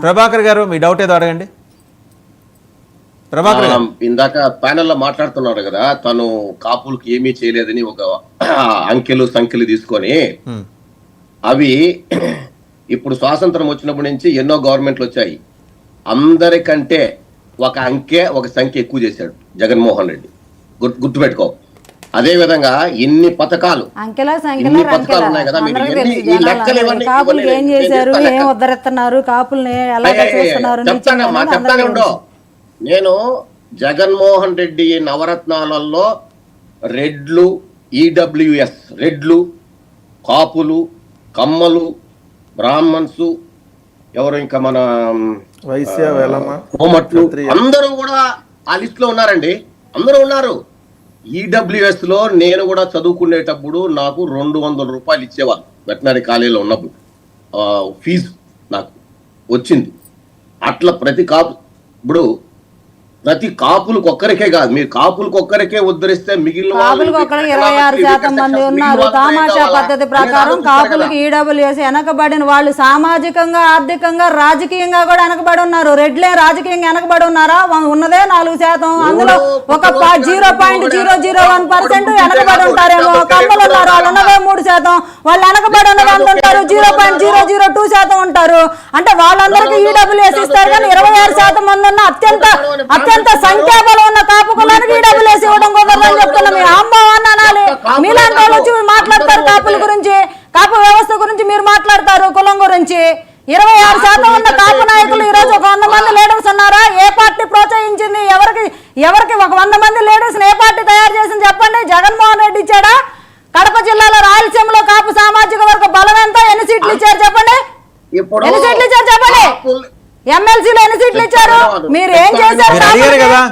ప్రభాకర్ గారు మీ డౌట్ ఏదో అడగండి. ప్రభాకర్ గారు ఇందాక ప్యానెల్లో మాట్లాడుతున్నారు కదా, తను కాపులకి ఏమీ చేయలేదని ఒక అంకెలు సంఖ్యలు తీసుకొని అవి ఇప్పుడు స్వాతంత్రం వచ్చినప్పటి నుంచి ఎన్నో గవర్నమెంట్లు వచ్చాయి. అందరికంటే ఒక అంకె ఒక సంఖ్య ఎక్కువ చేశాడు జగన్మోహన్ రెడ్డి, గుర్తుపెట్టుకో. అదే విధంగా ఇన్ని పథకాలు ఉన్నాయి కదా, కాపులకి ఏం చేశారు, ఏం ఉద్ధరిస్తున్నారు, కాపుల్ని ఎలా చూస్తున్నారు చెప్తానే ఉండో. నేను జగన్మోహన్ రెడ్డి నవరత్నాలలో రెడ్లు, ఈడబ్ల్యూఎస్ రెడ్లు, కాపులు, కమ్మలు, బ్రాహ్మణ్స్, ఎవరు ఇంకా మన కోమట్లు అందరూ కూడా ఆ లిస్ట్ లో ఉన్నారండి. అందరూ ఉన్నారు. ఈడబ్ల్యూఎస్ లో నేను కూడా చదువుకునేటప్పుడు నాకు 200 రూపాయలు ఇచ్చేవాళ్ళు వెటనరీ కాలేజీలో ఉన్నప్పుడు ఫీజు నాకు వచ్చింది. అట్లా ప్రతి కాపు ఇప్పుడు ప్రతి కాపులకు ఒక్కరికే కాదు, మీరు కాపులకు ఒక్కరికే ఉద్ధరిస్తే మిగిలిన 26% మంది ఉన్నారు. తామాషా పద్ధతి ప్రకారం కాపులకు ఈడబ్ల్యూఎస్ వెనకబడిన వాళ్ళు సామాజికంగా, ఆర్థికంగా, రాజకీయంగా కూడా వెనకబడి ఉన్నారు. రెడ్లే రాజకీయంగా వెనకబడి ఉన్నారా? ఉన్నదే 4%. అందులో ఒక 0.001% వెనకబడి ఉంటారేమో. కమ్మలు ఉన్నారు, వాళ్ళు ఉన్నదే 3%. వాళ్ళు వెనకబడి ఉన్నది ఎంత ఉంటారు? 0.002% ఉంటారు. అంటే వాళ్ళందరికీ ఈడబ్ల్యూఎస్ ఇస్తారు. కానీ 26% మంది ఉన్న అత్యంత సంఖ్యాబలం ఉన్న కాపు కులానికి ఈడబ్ల్యూఎస్ ఇవ్వడం కుదరదని చెప్తున్నా. మీ అమ్మవాన్ని అనాలి. మీలాంటి వాళ్ళు వచ్చి మాట్లాడతారు కాపుల గురించి, కాపు వ్యవస్థ గురించి మీరు మాట్లాడతారు, కులం గురించి. 26% ఉన్న కాపు నాయకులు ఈ రోజు ఒక 100 మంది లీడర్స్ ఉన్నారా? ఏ పార్టీ ప్రోత్సహించింది? ఎవరికి ఒక 100 మంది లీడర్స్ ఏ పార్టీ తయారు చేసింది చెప్పండి? జగన్మోహన్ రెడ్డి ఇచ్చాడా? కడప జిల్లాలో రాయలసీమలో కాపు సామాజిక వర్గ బలం ఎంత? ఎన్ని సీట్లు ఇచ్చారు చెప్పండి? ఎన్ని సీట్లు ఇచ్చారు చెప్పండి? ఎమ్మెల్సీలో ఎన్ని సీట్లు ఇచ్చారు? మీరు ఏం చేశారు?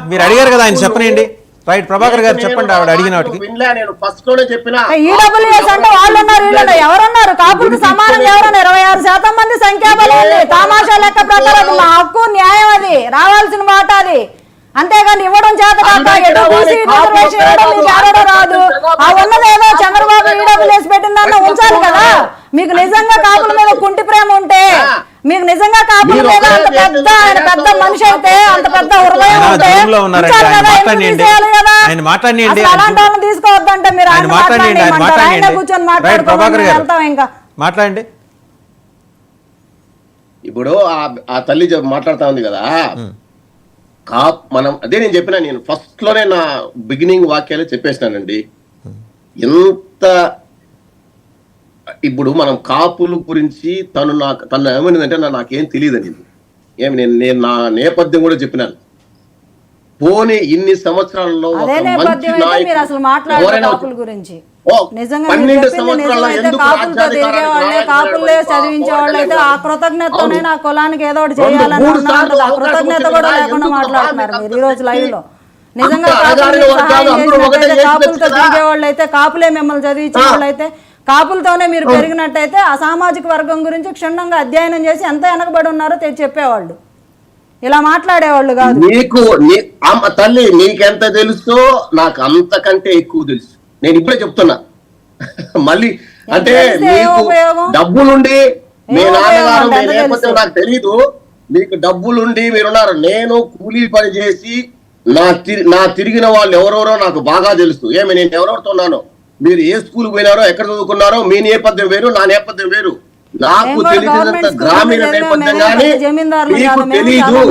మీరు అడిగారు కదా, ఆయన చెప్పనండి. రైట్, ప్రభాకర్ గారు చెప్పండి. ఆవిడ అడిగిన ఈడబ్ల్యూఎస్ అంటే వాళ్ళు ఉన్నారు, వీళ్ళు ఎవరున్నారు? కాపులకు సమానం ఎవరన్నా? 26% మంది సంఖ్యాబలం ఉంది. తామాషా లెక్క ప్రకారం అది మా హక్కు, న్యాయం, అది రావాల్సిన మాట అది. అంతేగాని ఇవ్వడం చేత కాక ఎటు చూసి రిజర్వేషన్ ఇవ్వడం మీకు ఎవరో రాదు. ఆ ఉన్నదేదో చంద్రబాబు ఈడబ్ల్యూఎస్ పెట్టిందన్న ఉంచాలి కదా. మీకు నిజంగా కాపుల మీద కుంటి ప్రేమ ఉంటే, మీకు నిజంగా కాపుల మీద అంత పెద్ద మనిషి అయితే, అంత పెద్ద హృదయం ఉంటే అలాంటి వాళ్ళని తీసుకోవద్దంటే మీరు ఆయన కూర్చొని మాట్లాడుకోవాలి. ఇంకా మాట్లాడండి. ఇప్పుడు ఆ తల్లి మాట్లాడుతా ఉంది కదా, మనం అదే నేను చెప్పినా, నేను ఫస్ట్ లోనే నా బిగినింగ్ వాక్యాలే చెప్పేసినానండి. ఎంత ఇప్పుడు మనం కాపుల గురించి తను ఏమైందంటే నాకేం తెలియదండి. నేను నా నేపథ్యం కూడా చెప్పినాను. పోనీ ఇన్ని సంవత్సరాల్లో 12 సంవత్సరాల్లో కాపులే చదివించే వాళ్ళు అయితే ఆ కృతజ్ఞతనే నా కులానికి ఏదో ఒకటి చేయాలని ఆ కృతజ్ఞత కూడా లేకుండా మాట్లాడుతున్నారు మీరు ఈ రోజు లైవ్ లో. నిజంగా కాపులతో తిరిగే వాళ్ళు అయితే, కాపులే మిమ్మల్ని చదివించే వాళ్ళు అయితే, కాపులతోనే మీరు పెరిగినట్టయితే ఆ సామాజిక వర్గం గురించి క్షుణ్ణంగా అధ్యయనం చేసి ఎంత వెనకబడి ఉన్నారో చెప్పేవాళ్ళు, ఇలా మాట్లాడేవాళ్ళు కాదు. నీకు తల్లి నీకెంత తెలుసో నాకు అంతకంటే ఎక్కువ తెలుసు. నేను ఇప్పుడే చెప్తున్నా. మళ్ళీ అంటే డబ్బులుండి మీ నాన్నగారు మీ నేపథ్యం నాకు తెలీదు. మీకు డబ్బులుండి మీరున్నారు. నేను కూలీ పని చేసి నా తిరిగిన వాళ్ళు ఎవరెవరో నాకు బాగా తెలుసు. నేను ఎవరెవరితో ఉన్నానో, మీరు ఏ స్కూల్ పోయినారో, ఎక్కడ చదువుకున్నారో, మీ నేపథ్యం వేరు, నా నేపథ్యం వేరు. నాకు తెలిసినంత గ్రామీణ నేపథ్యం కానీ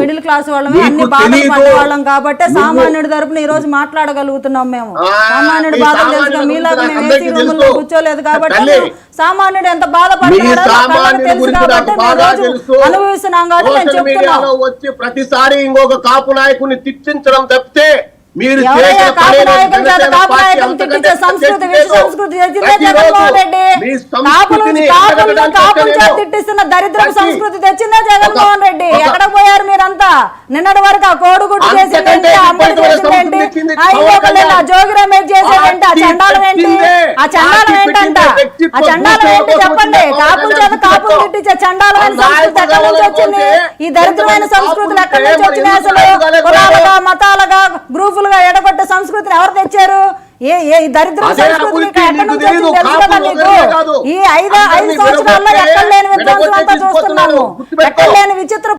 మిడిల్ క్లాస్ వాళ్ళమే, అన్ని బాధలు పడే వాళ్ళం కాబట్టి సామాన్యుడి తరపున ఈ రోజు మాట్లాడగలుగుతున్నాం. మేము సామాన్యుడి బాధలు తెలుసు. మీలాగా మేము ఏసీ రూముల్లో కూర్చోలేదు కాబట్టి సామాన్యుడు ఎంత బాధపడుతున్నాడో తెలుసు కాబట్టి అనుభవిస్తున్నాం కాబట్టి నేను చెప్తున్నాను. వచ్చి ప్రతిసారి ఇంకొక కాపు నాయకుని తిట్టించడం తప్పితే మీరు తిట్టిస్తున్న దరిద్రపు సంస్కృతి తెచ్చిందే జగన్మోహన్ రెడ్డి. ఎక్కడ పోయారు మీరంతా? నిన్నటి వరకు ఆ కోడిగుడ్డు చేసేదేంటి, అమ్మడి చేసేదేంటి, జోగి రమేష్ చేసేదేంటి, ఆ చండాలం ఏంటి? ఆ చండాలం ఏంటంట? ఆ చండాలం ఏంటి చెప్పండి? కాపుల చేత కాపులు తిట్టించే చండాలమైన సంస్కృతి ఎక్కడి నుంచి వచ్చింది? ఈ దరిద్రమైన సంస్కృతులు ఎక్కడి నుంచి వచ్చినాయి? అసలు కులాలుగా, మతాలుగా, గ్రూపులుగా ఎడగొట్టే సంస్కృతిని ఎవరు తెచ్చారు? ఏ దరిద్ర అదే సంస్కృతి అభివృద్ధి మీకు ఎక్కడి నీకు నుంచి తెలీదు. వచ్చింది తెలుసు కదా కాపులు నీకు. ఒకరే కాదు. ఈ ఐదు అందరినీ సంవత్సరాల్లో విడగొట్టే ఎక్కడ లేని విధ్వంసం అంతా విడగొట్టే చూస్తున్నాము. గుర్తుపెట్టుకో. ఎక్కడ లేని విచిత్ర